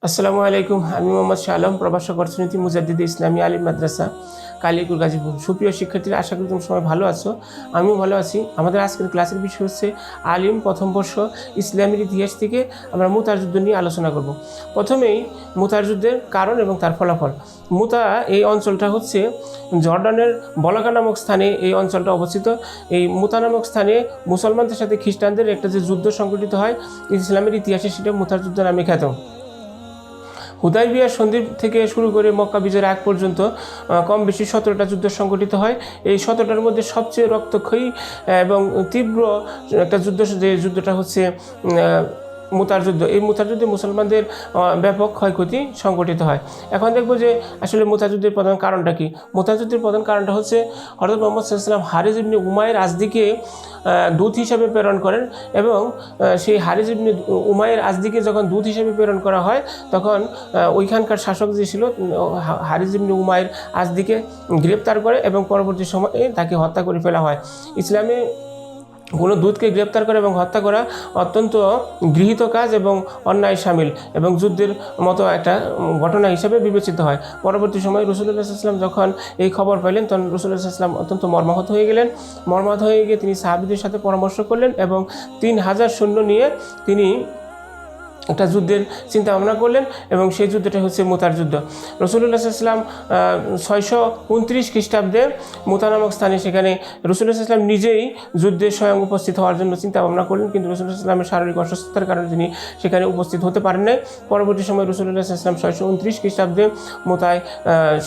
আসসালামু আলাইকুম। আমি মোহাম্মদ শাহ আলম, প্রভাষক অর্থনীতি, মুজাদ্দিদে ইসলামী আলিম মাদ্রাসা, কালিয়াকৈর, গাজীপুর। সুপ্রিয় শিক্ষার্থীরা, আশা করি তোমরা সবাই ভালো আছো। আমিও ভালো আছি। আমাদের আজকের ক্লাসের বিষয় হচ্ছে আলিম প্রথম বর্ষ, ইসলামের ইতিহাস থেকে আমরা মুতার যুদ্ধ নিয়ে আলোচনা করব। প্রথমেই মুতার যুদ্ধের কারণ এবং তার ফলাফল। মুতা এই অঞ্চলটা হচ্ছে জর্ডানের বলাকা নামক স্থানে এই অঞ্চলটা অবস্থিত। এই মুতা নামক স্থানে মুসলমানদের সাথে খ্রিস্টানদের একটা যে যুদ্ধ সংঘটিত হয় ইসলামের ইতিহাসে, সেটা মুতার যুদ্ধ নামে খ্যাত। হুদাইবিয়া সন্ধি থেকে শুরু করে মক্কা বিজয়ের আগ পর্যন্ত কম বেশি 17টা যুদ্ধ সংঘটিত হয়। এই 17টার মধ্যে সবচেয়ে রক্তক্ষয়ী এবং তীব্র একটা যুদ্ধ, যে যুদ্ধটা হচ্ছে মুতার যুদ্ধ। এই মুতার যুদ্ধে মুসলমানদের ব্যাপক ক্ষয়ক্ষতি সংঘটিত হয়। এখন দেখব যে আসলে মুতার যুদ্ধের প্রধান কারণটা কি। মুতার যুদ্ধের প্রধান কারণটা হচ্ছে হযরত মুহাম্মদ সাল্লাল্লাহু আলাইহি ওয়াসাল্লাম হারিস ইবনে উমাইর আজদিকে দূত হিসাবে প্রেরণ করেন, এবং সেই হারিস ইবনে উমাইর আজদিকে যখন দূত হিসাবে প্রেরণ করা হয়, তখন ওইখানকার শাসক যে ছিল হারিস ইবনে উমাইর আজদিকে গ্রেপ্তার করে এবং পরবর্তী সময়ে তাকে হত্যা করে ফেলা হয়। ইসলামে কোনো দূতকে গ্রেপ্তার করা এবং হত্যা করা অত্যন্ত গৃহীত কাজ এবং অন্যায় সামিল, এবং যুদ্ধের মতো একটা ঘটনা হিসেবে বিবেচিত হয়। পরবর্তী সময়ে রাসূলুল্লাহ সাল্লাল্লাহু আলাইহি ওয়াসাল্লাম যখন এই খবর পেলেন, তখন রাসূলুল্লাহ সাল্লাল্লাহু আলাইহি ওয়াসাল্লাম অত্যন্ত মর্মাহত হয়ে গেলেন। মর্মাহত হয়ে গিয়ে তিনি সাহাবীদের সাথে পরামর্শ করলেন এবং 3000 সৈন্য নিয়ে তিনি একটা যুদ্ধের চিন্তা ভাবনা করলেন, এবং সেই যুদ্ধটা হচ্ছে মুতার যুদ্ধ। রাসূলুল্লাহ সাল্লাল্লাহু আলাইহি ওয়াসাল্লাম 629 খ্রিস্টাব্দে মুতা নামক স্থানে, সেখানে রাসূলুল্লাহ সাল্লাল্লাহু আলাইহি ওয়াসাল্লাম নিজেই যুদ্ধে স্বয়ং উপস্থিত হওয়ার জন্য চিন্তা ভাবনা করলেন, কিন্তু রাসূলুল্লাহ সাল্লাল্লাহু আলাইহি ওয়াসাল্লামের শারীরিক অসুস্থতার কারণে তিনি সেখানে উপস্থিত হতে পারেন নাই। পরবর্তী সময় রাসূলুল্লাহ সাল্লাল্লাহু আলাইহি ওয়াসাল্লাম 629 খ্রিস্টাব্দে মুতায়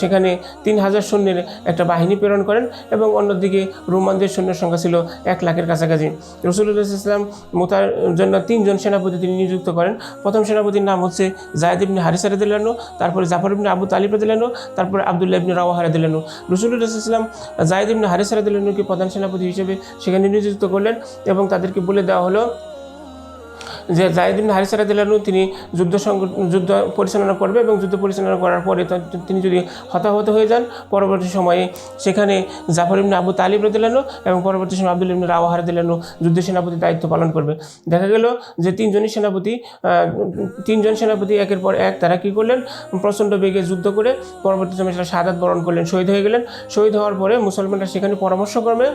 সেখানে 3000 সৈন্যের একটা বাহিনী প্রেরণ করেন, এবং অন্যদিকে রোমানদের সৈন্যের সংখ্যা ছিল 1 লাখের কাছাকাছি। রাসূলুল্লাহ সাল্লাল্লাহু আলাইহি ওয়াসাল্লাম মুতার জন্য 3 জন সেনাপতি তিনি নিযুক্ত করেন। প্রথম সেনাপতির নাম হচ্ছে যায়েদ ইবনে হারিসা রাদিয়াল্লাহু আনহু, তারপরে জাফর ইবনে আবু তালিব রাদিয়াল্লাহু আনহু, তারপরে আব্দুল্লাহ ইবনে রাওয়াহা রাদিয়াল্লাহু আনহু। রাসূলুল্লাহ সাল্লাল্লাহু আলাইহি ওয়াসাল্লাম যায়েদ ইবনে হারিসা রাদিয়াল্লাহু আনহুকে প্রধান সেনাপতি হিসেবে সেখানে নিযুক্ত করলেন, এবং তাদেরকে বলে দেওয়া হলো যে যায়েদ ইবনে হারিসা রাদিয়াল্লাহু আনহু তিনি যুদ্ধ পরিচালনা করবে, এবং যুদ্ধ পরিচালনা করার পরে তিনি যদি হতাহত হয়ে যান, পরবর্তী সময়ে সেখানে জাফর ইবনে আবু তালিব রাদিয়াল্লাহু আনহু এবং পরবর্তী সময়ে আব্দুল্লাহ ইবনে রাওয়াহা রাদিয়াল্লাহু আনহু যুদ্ধ সেনাপতির দায়িত্ব পালন করবে। দেখা গেল যে তিনজন সেনাপতি একের পর এক তারা কী করলেন, প্রচণ্ড বেগে যুদ্ধ করে পরবর্তী সময়ে তারা শাহাদাত বরণ করলেন, শহীদ হয়ে গেলেন। শহীদ হওয়ার পরে মুসলমানরা সেখানে পরামর্শক্রমে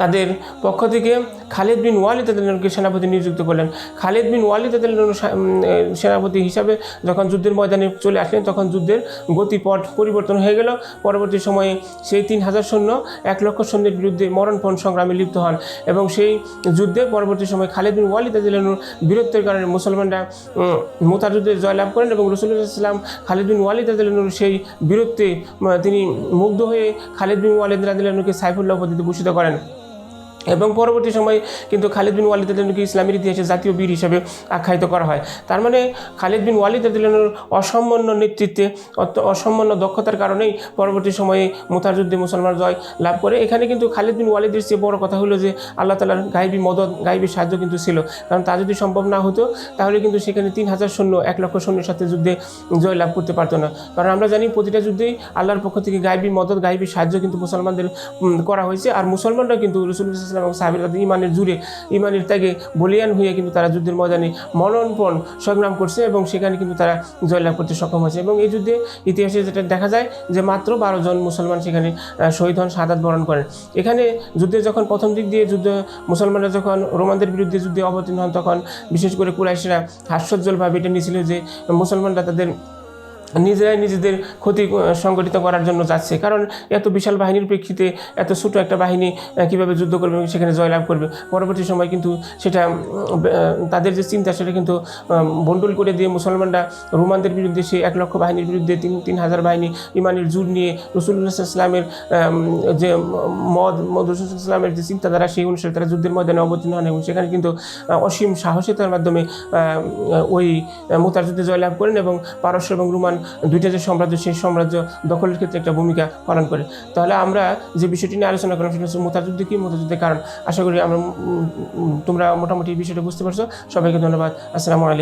তাদের পক্ষ থেকে খালিদ বিন ওয়ালিদ রাদিয়াল্লাহু সেনাপতি নিযুক্ত করলেন। খালিদ বিন ওয়ালিদ রাদিয়াল্লাহু সেনাপতি হিসাবে যখন যুদ্ধের ময়দানে চলে আসলেন, তখন যুদ্ধের গতিপথ পরিবর্তন হয়ে গেল। পরবর্তী সময়ে সেই 3000 সৈন্য 1 লক্ষ সৈন্যের বিরুদ্ধে মরণপণ সংগ্রামে লিপ্ত হন, এবং সেই যুদ্ধে পরবর্তী সময়ে খালিদ বিন ওয়ালিদ রাদিয়াল্লাহু বীরত্বের কারণে মুসলমানরা মুতার যুদ্ধে জয়লাভ করেন, এবং রাসূলুল্লাহ সাল্লাল্লাহু আলাইহি ওয়াসাল্লাম খালিদ বিন ওয়ালিদ রাদিয়াল্লাহু সেই বীরত্বে তিনি মুগ্ধ হয়ে খালিদ বিন ওয়ালিদ রাদিয়াল্লাহুকে সাইফুল্লাহ উপাধিতে ভূষিত করেন। এবং পরবর্তী সময়ে কিন্তু খালিদ বিন ওয়ালিদ রাদিয়াল্লাহু ইসলামের ইতিহাসে জাতীয় বীর হিসেবে আখ্যায়িত করা হয়। তার মানে খালিদ বিন ওয়ালিদ রাদিয়াল্লাহুর অসামান্য নেতৃত্বে, অসামান্য দক্ষতার কারণেই পরবর্তী সময়ে মুতার যুদ্ধে মুসলমান জয় লাভ করে। এখানে কিন্তু খালিদ বিন ওয়ালিদের চেয়ে বড় কথা হলো যে আল্লাহ তাআলার গায়বী মদদ, গায়বী সাহায্য কিন্তু ছিল, কারণ তা যদি সম্ভব না হতো তাহলে কিন্তু সেখানে 3000 সৈন্য 1 লক্ষ সৈন্যের সাথে যুদ্ধে জয় লাভ করতে পারতো না। কারণ আমরা জানি প্রতিটা যুদ্ধেই আল্লাহর পক্ষ থেকে গায়বী মদদ, গায়বী সাহায্য কিন্তু মুসলমানদের করা হয়েছে, আর মুসলমানরা কিন্তু রাসূলুল্লাহ এবং সাহাবীরা ইমানের জুড়ে, ইমানের ত্যাগে বলিয়ান হয়ে কিন্তু তারা যুদ্ধের ময়দানে মরণপণ সংগ্রাম করছে, এবং সেখানে কিন্তু তারা জয়লাভ করতে সক্ষম হয়েছে। এবং এই যুদ্ধে ইতিহাসে যেটা দেখা যায় যে মাত্র 12 জন মুসলমান সেখানে শহীদ হন, শাহাদাত বরণ করেন। এখানে যুদ্ধে যখন প্রথম দিক দিয়ে মুসলমানরা যখন রোমানদের বিরুদ্ধে যুদ্ধে অবতীর্ণ হন, তখন বিশেষ করে কুরাইশরা হাস্যোজ্জ্বলভাবে এটা নিয়েছিল যে মুসলমানরা তাদের নিজেরাই নিজেদের ক্ষতি সংগঠিত করার জন্য যাচ্ছে, কারণ এত বিশাল বাহিনীর প্রেক্ষিতে এত ছোটো একটা বাহিনী কীভাবে যুদ্ধ করবে, সেখানে জয়লাভ করবে। পরবর্তী সময় কিন্তু সেটা তাদের যে চিন্তা, সেটা কিন্তু বন্টল করে দিয়ে মুসলমানরা রোমানদের বিরুদ্ধে সেই 1 লক্ষ বাহিনীর বিরুদ্ধে 3000 বাহিনী ইমানের জোর নিয়ে রাসূলুল্লাহ সাল্লামের যে রাসূলুল্লাহ সাল্লামের যে চিন্তাধারা, সেই অনুসারে তারা যুদ্ধের ময়দানে অবতীর্ণ হন, এবং সেখানে কিন্তু অসীম সাহসিকতার মাধ্যমে ওই মুতার যুদ্ধে জয়লাভ করেন, এবং পারস্য এবং রোমান দুইটা যে সাম্রাজ্য, সেই সাম্রাজ্য দখলের ক্ষেত্রে একটা ভূমিকা পালন করে। তাহলে আমরা যে বিষয়টি নিয়ে আলোচনা করলাম সেটা হচ্ছে মুতার যুদ্ধ কি, মুতার যুদ্ধের কারণ। আশা করি তোমরা মোটামুটি বিষয়টা বুঝতে পারছো। সবাইকে ধন্যবাদ। আসসালামু আলাইকুম।